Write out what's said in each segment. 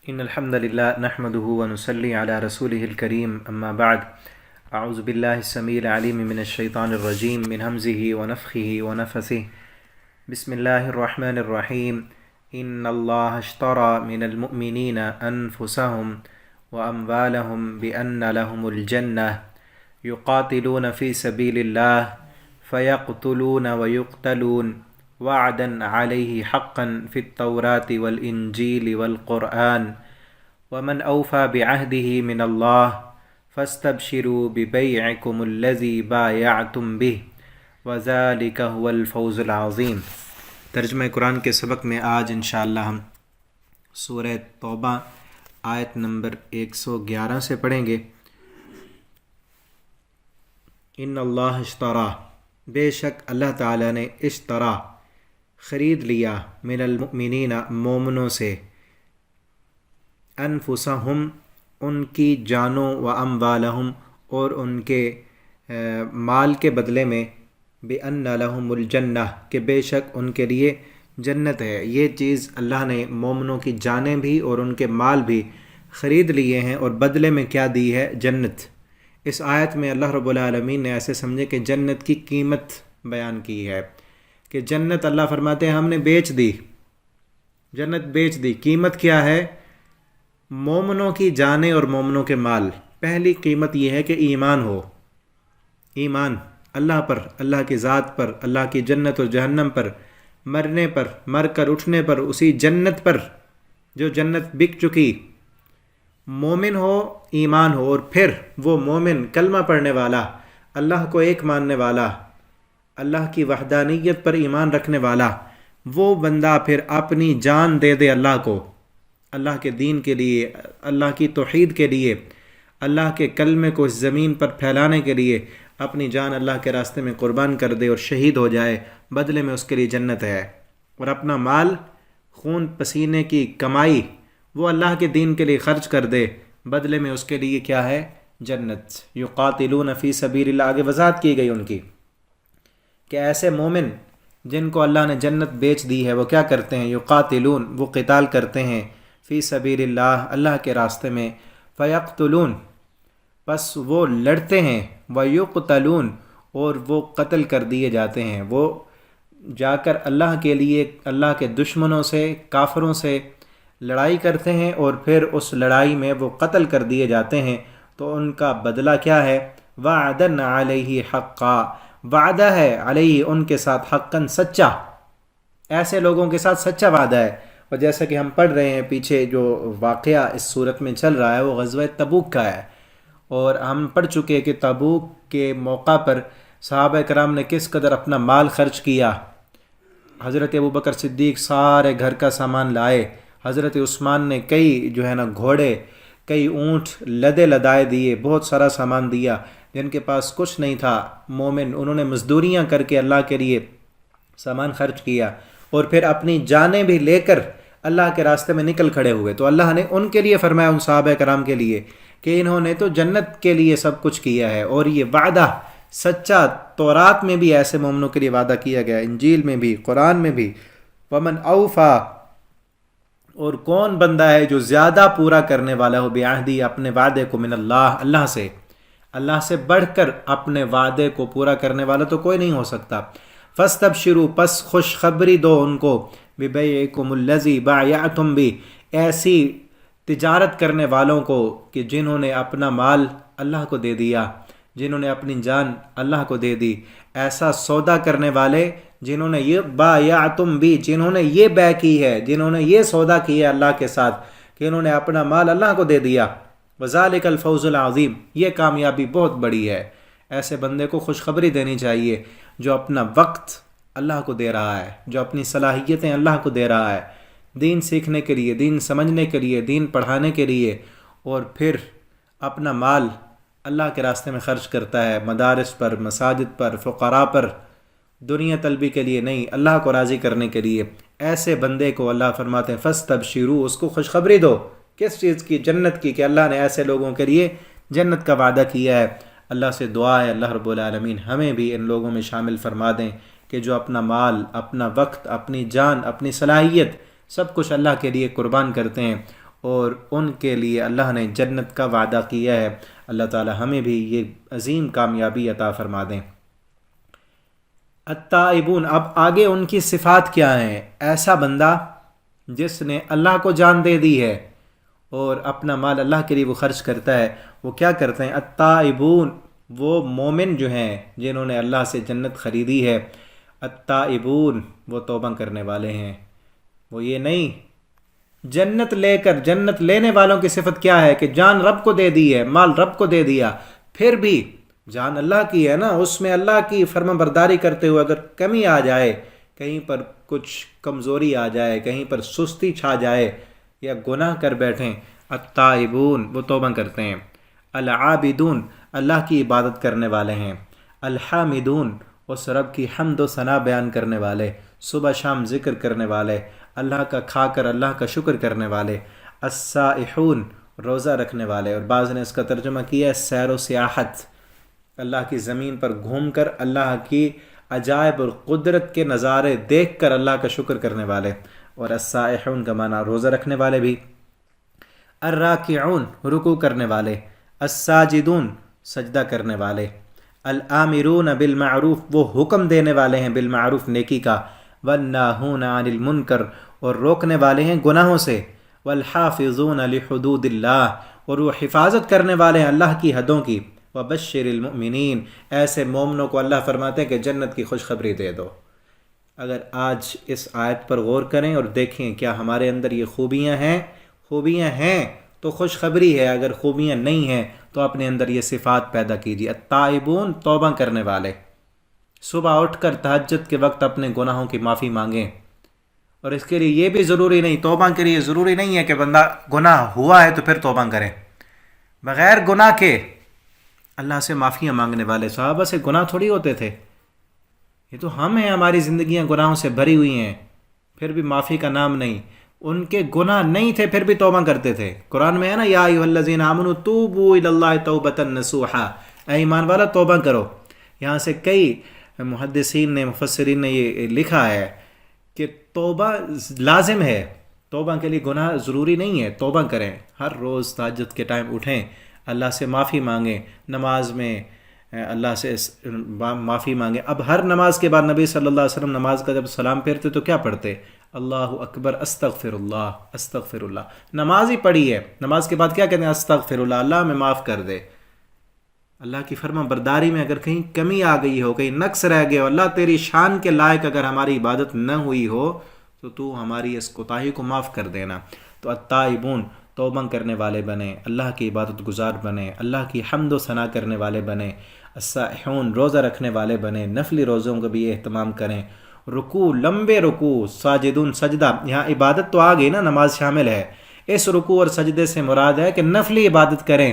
إن الحمد لله نحمده ونصلي على رسوله الكريم أما بعد أعوذ بالله السميع العليم من الشيطان الرجيم من همزه ونفخه ونفثه بسم الله الرحمن الرحيم إن الله اشترى من المؤمنين أنفسهم وأموالهم بأن لهم الجنة يقاتلون في سبيل الله فيقتلون ويقتلون وعدا عليه حقا في التوراة والإنجيل والقرآن ومن أوفى بعهده من الله فاستبشروا ببيعكم الذي بايعتم به وذلك هو الفوز العظيم۔ ترجمہ قرآن کے سبق میں آج انشاءاللہ ہم سورہ توبہ آیت نمبر 111 سے پڑھیں گے۔ ان اللہ اشترا، بے شک اللہ تعالیٰ نے اشترا خرید لیا من المؤمنین مومنوں سے انفسہم ان کی جانوں و اموالہم اور ان کے مال کے بدلے میں بأن لہم الجنہ کہ بے شک ان کے لیے جنت ہے۔ یہ چیز اللہ نے مومنوں کی جانیں بھی اور ان کے مال بھی خرید لیے ہیں اور بدلے میں کیا دی ہے؟ جنت۔ اس آیت میں اللہ رب العالمین نے ایسے سمجھے کہ جنت کی قیمت بیان کی ہے کہ جنت اللہ فرماتے ہیں ہم نے بیچ دی، جنت بیچ دی۔ قیمت کیا ہے؟ مومنوں کی جانیں اور مومنوں کے مال۔ پہلی قیمت یہ ہے کہ ایمان ہو، ایمان اللہ پر، اللہ کی ذات پر، اللہ کی جنت اور جہنم پر، مرنے پر، مر کر اٹھنے پر، اسی جنت پر جو جنت بک چکی۔ مومن ہو، ایمان ہو، اور پھر وہ مومن کلمہ پڑھنے والا، اللہ کو ایک ماننے والا، اللہ کی وحدانیت پر ایمان رکھنے والا، وہ بندہ پھر اپنی جان دے دے اللہ کو، اللہ کے دین کے لیے، اللہ کی توحید کے لیے، اللہ کے کلمے کو اس زمین پر پھیلانے کے لیے اپنی جان اللہ کے راستے میں قربان کر دے اور شہید ہو جائے، بدلے میں اس کے لیے جنت ہے۔ اور اپنا مال، خون پسینے کی کمائی وہ اللہ کے دین کے لیے خرچ کر دے، بدلے میں اس کے لیے کیا ہے؟ جنت۔ یقاتلون فی سبیل اللہ، آگے وضاحت کی گئی ان کی کہ ایسے مومن جن کو اللہ نے جنت بیچ دی ہے وہ کیا کرتے ہیں؟ یقاتلون، وہ قتال کرتے ہیں، فی سبیل اللہ، اللہ کے راستے میں، فیقتلون، پس وہ لڑتے ہیں، ویقتلون، اور وہ قتل کر دیے جاتے ہیں۔ وہ جا کر اللہ کے لیے اللہ کے دشمنوں سے، کافروں سے لڑائی کرتے ہیں اور پھر اس لڑائی میں وہ قتل کر دیے جاتے ہیں، تو ان کا بدلہ کیا ہے؟ وعدن علیہ حقا، وعدہ ہے علیہ ان کے ساتھ، حقاً سچا، ایسے لوگوں کے ساتھ سچا وعدہ ہے۔ اور جیسا کہ ہم پڑھ رہے ہیں پیچھے جو واقعہ اس صورت میں چل رہا ہے وہ غزوہ تبوک کا ہے، اور ہم پڑھ چکے کہ تبوک کے موقع پر صحابہ کرام نے کس قدر اپنا مال خرچ کیا۔ حضرت ابوبکر صدیق سارے گھر کا سامان لائے، حضرت عثمان نے کئی گھوڑے، کئی اونٹ لدے لدائے دیے، بہت سارا سامان دیا۔ جن کے پاس کچھ نہیں تھا مومن، انہوں نے مزدوریاں کر کے اللہ کے لیے سامان خرچ کیا، اور پھر اپنی جانیں بھی لے کر اللہ کے راستے میں نکل کھڑے ہوئے۔ تو اللہ نے ان کے لیے فرمایا، ان صحابہ کرام کے لیے، کہ انہوں نے تو جنت کے لیے سب کچھ کیا ہے، اور یہ وعدہ سچا تورات میں بھی ایسے مومنوں کے لیے وعدہ کیا گیا، انجیل میں بھی، قرآن میں بھی۔ ومن اوفا، اور کون بندہ ہے جو زیادہ پورا کرنے والا ہو، بعہدی، اپنے وعدے کو، من اللہ، اللہ سے بڑھ کر اپنے وعدے کو پورا کرنے والا تو کوئی نہیں ہو سکتا۔ فاستبشروا، پس خوشخبری دو ان کو، ببیعکم الذی بایعتم بہ، ایسی تجارت کرنے والوں کو کہ جنہوں نے اپنا مال اللہ کو دے دیا، جنہوں نے اپنی جان اللہ کو دے دی، ایسا سودا کرنے والے جنہوں نے یہ بایعتم بہ، جنہوں نے یہ بے کی ہے، جنہوں نے یہ سودا کیا اللہ کے ساتھ کہ انہوں نے اپنا مال اللہ کو دے دیا۔ وذالک الفوز العظیم، یہ کامیابی بہت بڑی ہے۔ ایسے بندے کو خوشخبری دینی چاہیے جو اپنا وقت اللہ کو دے رہا ہے، جو اپنی صلاحیتیں اللہ کو دے رہا ہے، دین سیکھنے کے لیے، دین سمجھنے کے لیے، دین پڑھانے کے لیے، اور پھر اپنا مال اللہ کے راستے میں خرچ کرتا ہے، مدارس پر، مساجد پر، فقراء پر، دنیا طلبی کے لیے نہیں، اللہ کو راضی کرنے کے لیے۔ ایسے بندے کو اللہ فرماتے ہیں فاستبشروا، اس کو خوشخبری دو، کس چیز کی؟ جنت کی، کہ اللہ نے ایسے لوگوں کے لیے جنت کا وعدہ کیا ہے۔ اللہ سے دعا ہے اللہ رب العالمین ہمیں بھی ان لوگوں میں شامل فرما دیں کہ جو اپنا مال، اپنا وقت، اپنی جان، اپنی صلاحیت سب کچھ اللہ کے لیے قربان کرتے ہیں، اور ان کے لیے اللہ نے جنت کا وعدہ کیا ہے۔ اللہ تعالی ہمیں بھی یہ عظیم کامیابی عطا فرما دیں۔ التائبون، اب آگے ان کی صفات کیا ہیں؟ ایسا بندہ جس نے اللہ کو جان دے دی ہے اور اپنا مال اللہ کے لیے وہ خرچ کرتا ہے، وہ کیا کرتے ہیں؟ التائبون، وہ مومن جو ہیں جنہوں نے اللہ سے جنت خریدی ہے۔ التائبون، وہ توبہ کرنے والے ہیں۔ وہ یہ نہیں، جنت لے کر جنت لینے والوں کی صفت کیا ہے کہ جان رب کو دے دی ہے، مال رب کو دے دیا، پھر بھی جان اللہ کی ہے نا، اس میں اللہ کی فرما برداری کرتے ہوئے اگر کمی آ جائے، کہیں پر کچھ کمزوری آ جائے، کہیں پر سستی چھا جائے یا گناہ کر بیٹھیں، التائبون، وہ توبہ کرتے ہیں۔ العابدون، اللہ کی عبادت کرنے والے ہیں۔ الحامدون، اس رب کی حمد و ثنا بیان کرنے والے، صبح شام ذکر کرنے والے، اللہ کا کھا کر اللہ کا شکر کرنے والے۔ السائحون، روزہ رکھنے والے، اور بعض نے اس کا ترجمہ کیا ہے سیر و سیاحت، اللہ کی زمین پر گھوم کر اللہ کی عجائب اور قدرت کے نظارے دیکھ کر اللہ کا شکر کرنے والے، اور السائحون کا معنی روزہ رکھنے والے بھی۔ الراکعون، رکوع کرنے والے۔ الساجدون، سجدہ کرنے والے۔ الآمرون بالمعروف، وہ حکم دینے والے ہیں بالمعروف، نیکی کا۔ والناہون عن المنکر، اور روکنے والے ہیں گناہوں سے۔ والحافظون لحدود اللہ، اور وہ حفاظت کرنے والے ہیں اللہ کی حدوں کی۔ وبشر المؤمنین، ایسے مومنوں کو اللہ فرماتے ہیں کہ جنت کی خوشخبری دے دو۔ اگر آج اس آیت پر غور کریں اور دیکھیں کیا ہمارے اندر یہ خوبیاں ہیں تو خوشخبری ہے، اگر خوبیاں نہیں ہیں تو اپنے اندر یہ صفات پیدا کیجیے۔ التائبون، توبہ کرنے والے، صبح اٹھ کر تہجد کے وقت اپنے گناہوں کی معافی مانگیں، اور اس کے لیے یہ بھی ضروری نہیں، توبہ کے لیے ضروری نہیں ہے کہ بندہ گناہ ہوا ہے تو پھر توبہ کرے، بغیر گناہ کے اللہ سے معافیاں مانگنے والے۔ صحابہ سے گناہ تھوڑی ہوتے تھے، یہ تو ہم ہیں، ہماری زندگیاں گناہوں سے بھری ہوئی ہیں، پھر بھی معافی کا نام نہیں۔ ان کے گناہ نہیں تھے پھر بھی توبہ کرتے تھے۔ قرآن میں ہے نا، یا ایھا الذین آمنوا توبوا الی اللہ توبۃ نصوحا، اے ایمان والا توبہ کرو۔ یہاں سے کئی محدثین نے، مفسرین نے یہ لکھا ہے کہ توبہ لازم ہے، توبہ کے لیے گناہ ضروری نہیں ہے، توبہ کریں، ہر روز تہجد کے ٹائم اٹھیں، اللہ سے معافی مانگیں، نماز میں اللہ سے معافی مانگیں۔ اب ہر نماز کے بعد نبی صلی اللہ علیہ وسلم نماز کا جب سلام پھیرتے تو کیا پڑھتے؟ اللہ اکبر، استغفر اللہ، استغفر اللہ۔ نماز ہی پڑھی ہے، نماز کے بعد کیا کہتے ہیں؟ استغفر اللہ، اللہ ہمیں معاف کر دے۔ اللہ کی فرما برداری میں اگر کہیں کمی آ گئی ہو، کہیں نقص رہ گیا ہو، اللہ تیری شان کے لائق اگر ہماری عبادت نہ ہوئی ہو تو ہماری اس کوتاہی کو معاف کر دینا۔ تو التائبون، توبہ کرنے والے بنے، اللہ کی عبادت گزار بنے، اللہ کی حمد و ثنا کرنے والے بنے۔ السائحون، روزہ رکھنے والے بنے، نفلی روزوں کا بھی اہتمام کریں۔ رکوع، لمبے رکوع۔ ساجدون، سجدہ، یہاں عبادت تو آ گئی نا، نماز شامل ہے۔ اس رکوع اور سجدے سے مراد ہے کہ نفلی عبادت کریں۔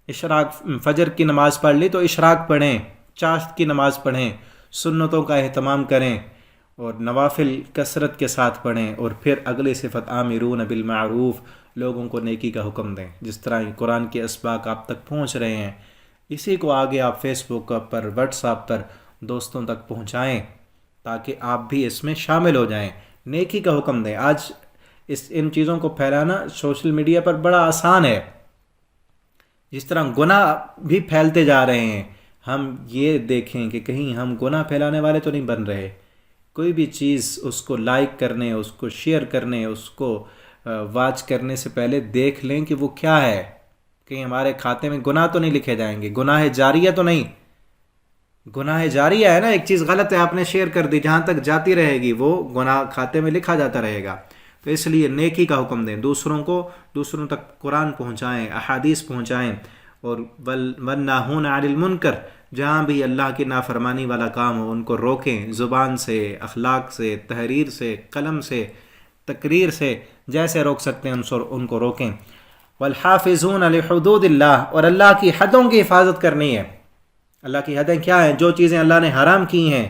اشراق، فجر کی نماز پڑھ لی تو اشراق پڑھیں، چاشت کی نماز پڑھیں، سنتوں کا اہتمام کریں اور نوافل کثرت کے ساتھ پڑھیں۔ اور پھر اگلی صفت آمرون بالمعروف، لوگوں کو نیکی کا حکم دیں۔ جس طرح قرآن کے اسباق آپ تک پہنچ رہے ہیں، اسی کو آگے آپ فیس بک پر، واٹس ایپ پر دوستوں تک پہنچائیں تاکہ آپ بھی اس میں شامل ہو جائیں، نیکی کا حکم دیں۔ آج ان چیزوں کو پھیلانا سوشل میڈیا پر بڑا آسان ہے، جس طرح گناہ بھی پھیلتے جا رہے ہیں۔ ہم یہ دیکھیں کہ کہیں ہم گناہ پھیلانے والے تو نہیں بن رہے۔ کوئی بھی چیز اس کو لائک کرنے، اس کو شیئر کرنے، اس کو واچ کرنے سے پہلے دیکھ لیں کہ وہ کیا ہے، کہیں ہمارے کھاتے میں گناہ تو نہیں لکھے جائیں گے، گناہ جاریہ تو نہیں۔ گناہ جاریہ ہے نا، ایک چیز غلط ہے آپ نے شیئر کر دی، جہاں تک جاتی رہے گی وہ گناہ کھاتے میں لکھا جاتا رہے گا۔ تو اس لیے نیکی کا حکم دیں، دوسروں تک قرآن پہنچائیں، احادیث پہنچائیں، اور والناہون عن المنکر، جہاں بھی اللہ کی نافرمانی والا کام ہو ان کو روکیں، زبان سے، اخلاق سے، تحریر سے، قلم سے، تقریر سے، جیسے روک سکتے ہیں ان کو روکیں۔ والحافظون لحدود اللہ، اور اللہ کی حدوں کی حفاظت کرنی ہے۔ اللہ کی حدیں کیا ہیں؟ جو چیزیں اللہ نے حرام کی ہیں،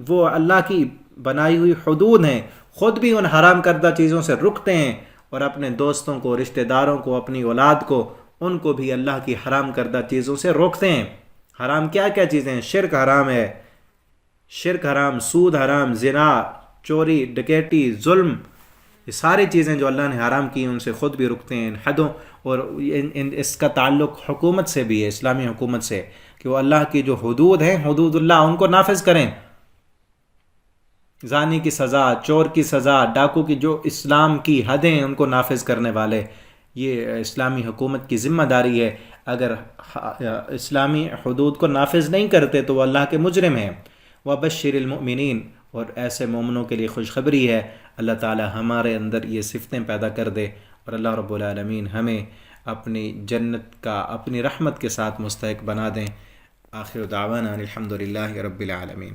وہ اللہ کی بنائی ہوئی حدود ہیں، خود بھی ان حرام کردہ چیزوں سے رکتے ہیں، اور اپنے دوستوں کو، رشتہ داروں کو، اپنی اولاد کو، ان کو بھی اللہ کی حرام کردہ چیزوں سے روکتے ہیں۔ حرام کیا کیا چیزیں ہیں؟ شرک حرام ہے، شرک حرام، سود حرام، زنا، چوری، ڈکیٹی، ظلم، یہ ساری چیزیں جو اللہ نے حرام کی ان سے خود بھی رکتے ہیں، ان حدوں، اور اس کا تعلق حکومت سے بھی ہے، اسلامی حکومت سے، کہ وہ اللہ کی جو حدود ہیں، حدود اللہ، ان کو نافذ کریں۔ زانی کی سزا، چور کی سزا، ڈاکو کی، جو اسلام کی حدیں ان کو نافذ کرنے والے، یہ اسلامی حکومت کی ذمہ داری ہے۔ اگر اسلامی حدود کو نافذ نہیں کرتے تو وہ اللہ کے مجرم ہیں۔ وَبَشِّرِ الْمُؤْمِنِينَ، اور ایسے مومنوں کے لیے خوشخبری ہے، اللہ تعالی ہمارے اندر یہ صفتیں پیدا کر دے، اور اللہ رب العالمین ہمیں اپنی جنت کا اپنی رحمت کے ساتھ مستحق بنا دیں۔ آخر دعوانا الحمدللہ رب العالمین۔